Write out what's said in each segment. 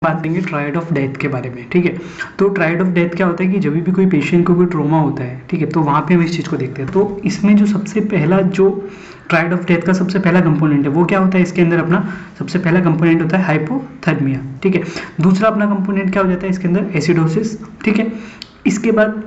बात करेंगे triad of death के बारे में। ठीक है, तो ट्रायड ऑफ डेथ क्या होता है कि जब भी कोई पेशेंट को कोई ट्रॉमा होता है, ठीक है, तो वहाँ पे हम इस चीज़ को देखते हैं। तो इसमें जो सबसे पहला जो ट्रायड ऑफ डेथ का सबसे पहला कंपोनेंट है वो क्या होता है, इसके अंदर अपना सबसे पहला कंपोनेंट होता है हाइपोथर्मिया। ठीक है, दूसरा अपना कंपोनेंट क्या हो जाता है इसके अंदर, एसिडोसिस। ठीक है, इसके बाद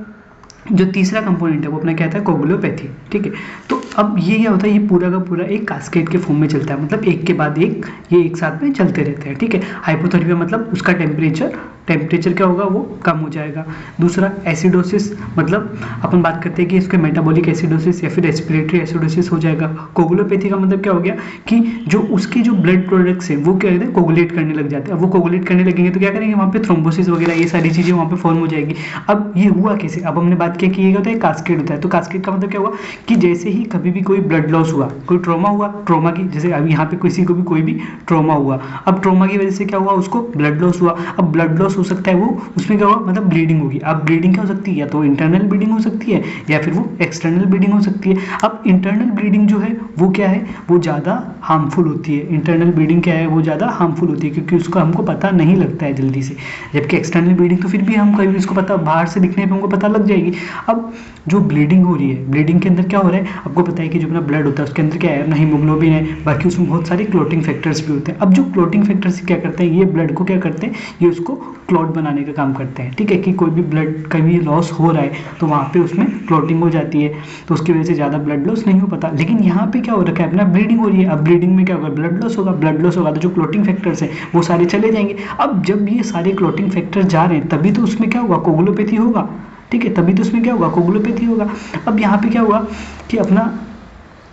जो तीसरा कंपोनेंट है वो अपना क्या था, कोगुलोपैथी। ठीक है, तो अब ये क्या होता है, ये पूरा का पूरा एक कास्केड के फॉर्म में चलता है, मतलब एक के बाद एक ये एक साथ में चलते रहते हैं। ठीक है, हाइपोथर्मिया मतलब उसका टेम्परेचर क्या होगा, वो कम हो जाएगा। दूसरा एसिडोसिस मतलब अपन बात करते हैं कि इसके मेटाबॉलिक एसिडोसिस या फिर रेस्पिरेटरी एसिडोसिस हो जाएगा। कोगुलोपैथी का मतलब क्या हो गया कि जो उसके जो ब्लड प्रोडक्ट्स हैं वो क्या कहते हैं, कोगुलेट करने लग जाते हैं। अब वो कोगुलेट करने लगेंगे तो क्या करेंगे, वहाँ पे थ्रोम्बोसिस वगैरह ये सारी चीज़ें वहाँ पे फॉर्म हो जाएगी। अब ये हुआ कैसे, अब हमने बात किया कि ये होता है कास्केड होता है। तो कास्केड का मतलब क्या हुआ कि जैसे ही कभी भी कोई ब्लड लॉस हुआ, कोई ट्रॉमा हुआ, ट्रॉमा की जैसे अब यहाँ पे किसी को भी कोई भी ट्रॉमा हुआ, अब ट्रॉमा की वजह से क्या हुआ, उसको ब्लड लॉस हुआ। अब ब्लड लॉस हो सकता है वो उसमें क्या हुआ, मतलब ब्लीडिंग होगी। अब ब्लीडिंग क्या हो सकती है, या तो इंटरनल ब्लीडिंग हो सकती है या फिर वो एक्सटर्नल ब्लीडिंग हो सकती है। अब इंटरनल ब्लीडिंग जो है वो क्या है, वो ज़्यादा हार्मफुल होती है। इंटरनल ब्लीडिंग क्या है, वो ज़्यादा हार्मफुल होती है क्योंकि उसका हमको पता नहीं लगता है जल्दी से। जबकि एक्सटर्नल ब्लीडिंग तो फिर भी हम कभी इसको पता, बाहर से दिखने पर हमको पता लग जाएगी। अब जो ब्लीडिंग हो रही है, ब्लीडिंग के अंदर क्या हो रहा है, आपको पता है कि जो अपना ब्लड होता है उसके अंदर क्या है, ना हीमोग्लोबिन है, बाकी उसमें बहुत सारे क्लोटिंग फैक्टर्स भी होते हैं। अब जो क्लोटिंग फैक्टर्स क्या करते हैं, ये ब्लड को क्या करते हैं, ये उसको क्लॉट बनाने का काम करते हैं। ठीक है, कि कोई भी ब्लड कभी लॉस हो रहा है तो वहाँ पे उसमें क्लॉटिंग हो जाती है, तो उसकी वजह से ज़्यादा ब्लड लॉस नहीं हो पाता। लेकिन यहाँ पे क्या हो रखा है, अपना ब्लीडिंग हो रही है। अब ब्लीडिंग में क्या होगा, ब्लड लॉस होगा, ब्लड लॉस होगा तो जो क्लॉटिंग फैक्टर्स हैं वो सारे चले जाएंगे। अब जब ये सारे क्लॉटिंग फैक्टर जा रहे हैं तभी तो उसमें क्या होगा, कोगुलोपैथी होगा। ठीक है, तभी तो उसमें क्या होगा, कोगुलोपैथी होगा। अब यहाँ पे क्या हुआ कि अपना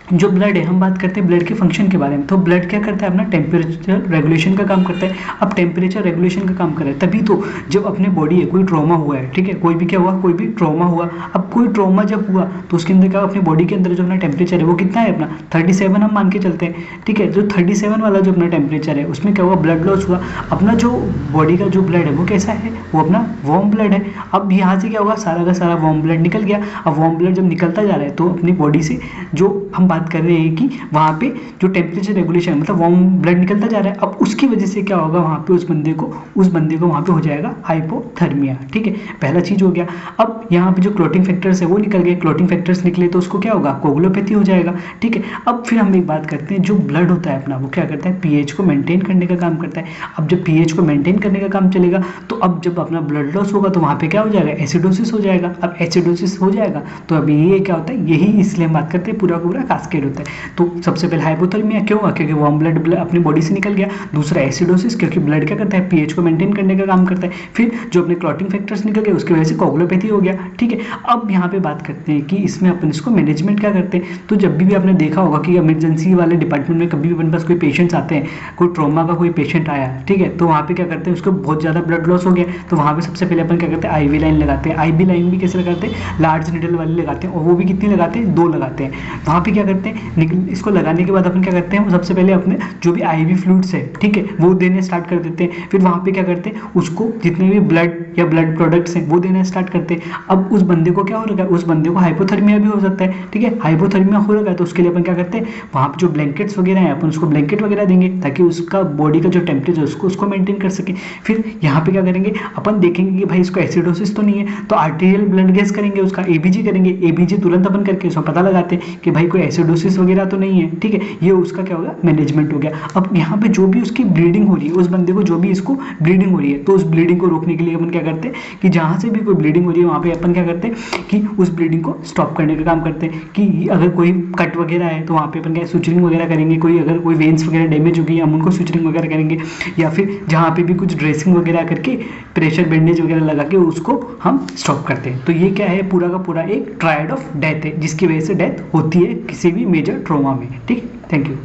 जो ब्लड है, हम बात करते हैं ब्लड के फंक्शन के बारे में। तो ब्लड क्या करता है, अपना टेम्परेचर रेगुलेशन का काम करता है। अब टेम्परेचर रेगुलेशन का काम कर रहा है तभी तो जब अपने बॉडी है, कोई ट्रॉमा हुआ है, ठीक है, कोई भी क्या हुआ, कोई भी ट्रॉमा हुआ। अब कोई ट्रॉमा जब हुआ तो उसके अंदर क्या, अपनी बॉडी के अंदर जो अपना टेम्परेचर है वो कितना है, अपना 37 हम मान के चलते हैं। ठीक है, जो 37 वाला जो अपना टेम्परेचर है उसमें क्या हुआ, ब्लड लॉस हुआ। अपना जो बॉडी का जो ब्लड है वो कैसा है, वो अपना वार्म ब्लड है। अब यहाँ से क्या होगा, सारा का सारा वार्म ब्लड निकल गया। अब वार्म ब्लड जब निकलता जा रहा है तो अपनी बॉडी से जो हम बात कर रहे हैं कि वहाँ पे जो टेम्परेचर रेगुलेशन मतलब वार्म ब्लड निकलता जा रहा है। अब उसकी वजह से क्या होगा, वहाँ पे उस बंदे को वहाँ पे हो जाएगा हाइपोथर्मिया। ठीक है, पहला चीज हो गया। अब यहाँ पे जो क्लॉटिंग फैक्टर्स है वो निकल गए, क्लॉटिंग फैक्टर्स निकले तो उसको क्या होगा, कोगुलोपैथी हो जाएगा। ठीक है, अब फिर हम एक बात करते हैं, जो ब्लड होता है अपना वो क्या करता है, पीएच को मेंटेन करने का काम करता है। अब जब पीएच को मेंटेन करने का काम चलेगा तो अब जब अपना ब्लड लॉस होगा तो वहाँ पे क्या हो जाएगा, एसिडोसिस हो जाएगा। अब एसिडोसिस हो जाएगा तो अभी ये क्या होता है, यही इसलिए हम बात करते हैं पूरा पूरा कास्केड होता है। तो सबसे पहले हाइपोथर्मिया क्यों हुआ, क्योंकि वार्म ब्लड अपनी बॉडी से निकल गया। दूसरा एसिडोसिस, क्योंकि ब्लड क्या करता है, पीएच को मेंटेन करने का काम करता है। फिर जो अपने क्लॉटिंग फैक्टर्स निकल गए उसकी वजह से कोगुलोपैथी हो गया। ठीक है, अब यहाँ पे बात करते हैं कि इसमें अपन इसको मैनेजमेंट क्या करते हैं। तो जब भी आपने देखा होगा कि इमरजेंसी वाले डिपार्टमेंट में कभी भी अपने पास कोई पेशेंट्स आते हैं, कोई ट्रॉमा का कोई पेशेंट आया, ठीक है, तो वहाँ पे क्या करते हैं, उसको बहुत ज़्यादा ब्लड लॉस हो गया तो वहाँ पे सबसे पहले अपन क्या करते हैं, आईवी लाइन लगाते हैं। आईवी लाइन भी कैसे लगाते हैं, लार्ज निडल वाली लगाते हैं, और वो भी कितनी लगाते हैं, 2 लगाते हैं। वहाँ पे क्या करते हैं, इसको लगाने के बाद अपन क्या करते हैं, वो सबसे पहले अपने जो भी आईवी फ्लूइड्स है, ठीक है, वो देने स्टार्ट कर देते हैं। फिर वहाँ पे क्या करते हैं, उसको जितने भी ब्लड या ब्लड प्रोडक्ट्स हैं वो देना स्टार्ट करते हैं। अब उस बंदे को क्या हो रखा है, उस बंदे को हाइपोथर्मिया भी हो सकता है। ठीक है, हाइपोथर्मिया हो रखा है तो उसके लिए अपन क्या करते हैं, वहाँ पे जो ब्लैंकेट्स वगैरह हैं अपन उसको ब्लैंकेट वगैरह देंगे ताकि उसका बॉडी का जो टेम्परेचर उसको मेंटेन कर सके। फिर यहाँ पे क्या करेंगे, अपन देखेंगे कि भाई इसको एसिडोसिस तो नहीं है तो आर्टेरियल ब्लड गैस करेंगे, उसका एबीजी करेंगे। एबीजी तुरंत अपन करके उसको पता लगाते हैं कि भाई कोई एसिडोसिस वगैरह तो नहीं है। ठीक है, ये उसका क्या होगा, मैनेजमेंट हो गया। अब यहाँ पे जो भी उसकी ब्लीडिंग हो रही है, उस बंदे को जो भी इसको ब्लीडिंग हो रही है तो उस ब्लीडिंग को रोकने के लिए अपन क्या करते हैं कि जहाँ से भी कोई ब्लीडिंग हो रही है वहाँ पे अपन क्या करते हैं कि उस ब्लीडिंग को स्टॉप करने का काम करते हैं। कि अगर कोई कट वगैरह है तो वहाँ पे अपन क्या सुचरिंग वगैरह करेंगे, कोई अगर कोई वेन्स वगैरह डैमेज होगी हम उनको सुचरिंग वगैरह करेंगे, या फिर जहाँ पे भी कुछ ड्रेसिंग वगैरह करके प्रेशर बैंडेज वगैरह लगा के उसको हम स्टॉप करते हैं। तो ये क्या है, पूरा का पूरा एक ट्रायड ऑफ डेथ है जिसकी वजह से डेथ होती है किसी भी मेजर ट्रॉमा में। ठीक, थैंक यू।